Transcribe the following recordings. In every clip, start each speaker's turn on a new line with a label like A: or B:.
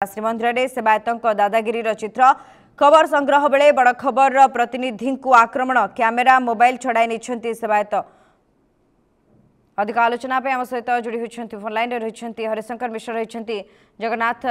A: श्रीमंदिर सेवायतों दादागिरी चित्र खबर संग्रह बेले बड़ खबर प्रतिनिधि को आक्रमण कैमेरा मोबाइल छड़ाई नहीं सेवायत अधिक आलोचना आम सहित जोड़ी होती फोन लाइन रही हरिशंकर मिश्र रही जगन्नाथ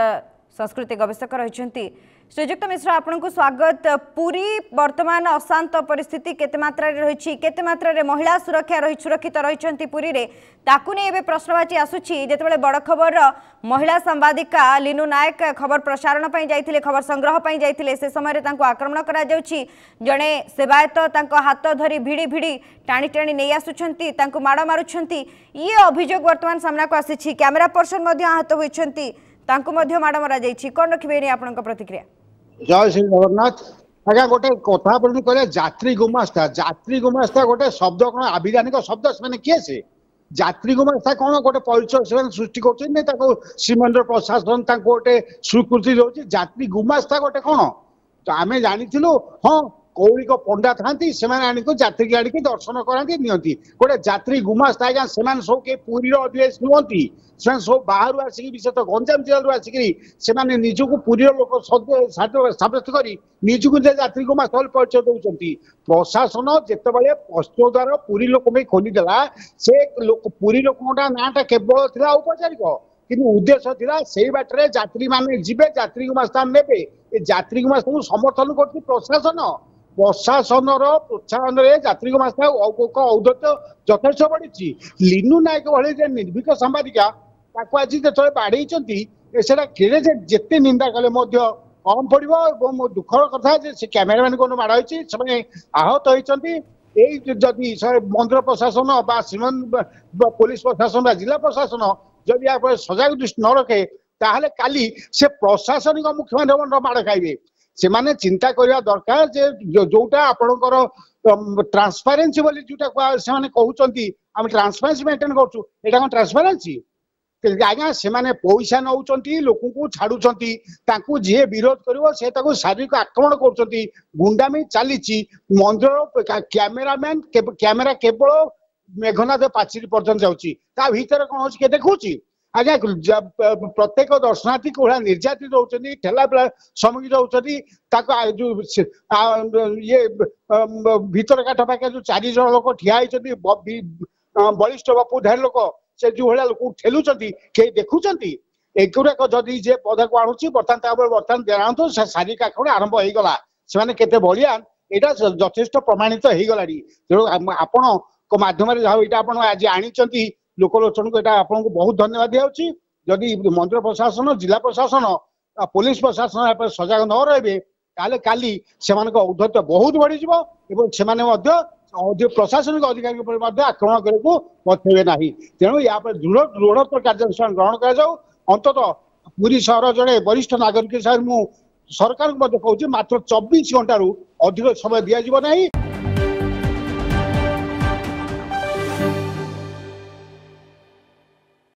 A: संस्कृति गवेषक रही श्रीजुक्त मिश्र आपन को स्वागत। पूरी वर्तमान अशांत परिस्थिति केते मात्रा रे रही केते मात्रा रे महिला सुरक्षित रही पुरी रे ताकू ने एबे प्रश्नवाची आसुची जेतेबेले बड़ खबर महिला सांबादिका लीनू नायक खबर प्रसारण पई जाइथिले खबर संग्रह पई जाइथिले से समय रे तांको आक्रमण करा जाउची जणे सेवायत तांको हाथ धरी भिड़ी भिड़ी टाणी टाणी नै आसुछंती तांको माड़ मारुछंती ये अभियोग वर्तमान सामना को आसीछि कैमरा पर्सन मध्ये आहत होइछंती तांको मध्ये माड़ मारा जाइछि कोन रखिबेनी आपनका प्रतिक्रिया।
B: जय श्री जगन्नाथ आज्ञा गोटे कथा बोली कहले यात्री गुमास्ता गोटे शब्द कौन आभिधानिक शब्द से किए से यात्री गुमास्ता कौन गोटे परिचय से सृष्टि कर श्रीमंदिर प्रशासन गोटे स्वीकृति दौर यात्री गुमास्ता गोटे कौन तो आम जानी हाँ कौलिक पंडा था यात्री गाड़ी की दर्शन कराती नियंती गोटे यात्री गुमास्ता आज्ञा से सब के पुरी अधिवेश नुहति से सब बाहर आसिक विशेषतः गंजाम जिलू आसिक निजक पुरी लोक सब्यस्त कर निजक यात्री गुमास्ता परिचय दौरान प्रशासन जितेबाला पश्चिम द्वार पुरी लोक खोलीदेला से पुरी लोक नाटा केवल था औपचारिक कि उद्देश्य था से बाटर यात्री मैंने जी यात्री गुमास्ता ने यात्री गुमास्ता को समर्थन कर प्रशासन प्रशासन प्रोत्साहन यात्री गुमास्ता औदत्य यथेष बढ़ी लीनू नायक भाई निर्भीक सांबादिका आज जो बाड़े जिते निंदा कले कम पड़ो दुखर कथा से कैमेरामैन को माड़ से आहत होती जदि मंदिर प्रशासन श्रीमंदिर पुलिस प्रशासन जिला प्रशासन जदि आप सजग दृष्टि न रखे ताहले काली से प्रशासनिक मुख्य माड़ खाइबे से माने चिंता करने दरकार जोटा आपणकर ट्रांसपेरेन्सी बोली जोटा से कहते आम ट्रांसपेरेन्सी मेंटेन करा ट्रांसपेरेन्सी आज्ञा से पैसा नौ लोक छाड़ू जी विरोध कर शारीरिक आक्रमण कर गुंडामी चली मंदिर कैमेरामैन कैमेरा केवल मेघनाथ पाचेरी पर्यटन जाऊँगी कौन हो देखुँ आज्ञा प्रत्येक दर्शनार्थी को निर्यातित होती ठेला पेला सम्मुखीन होती ये भीतर काठ पाखे जो 4 जन लोक ठिया बलिष्ठ बपुधारी लोक से जो भाया लोक ठेलुंट कई देखुंट एगुड़ाक जदि जे पदा को आणुची बर्तमान देना शारीरिक आक्रमण आरंभ हो गला से केते बलियान यहाँ यथेष प्रमाणित हो गला तेणु आपण माध्यम आप आज आनी लोकलोचन को आपको बहुत धन्यवाद दिखाई जदि मंदिर प्रशासन जिला प्रशासन पुलिस प्रशासन सजग न रहे ताले काली से औद्धत्य बहुत बढ़ी से प्रशासनिक अधिकारी आक्रमण करने को पछे ना तेणु या दृढ़ कार्यानुष्ठान ग्रहण कर पुरी सहर जड़े वरिष्ठ नागरिक हिसाब से सरकार को कहूँ मात्र 24 घंटा अधिक समय दिज्व ना।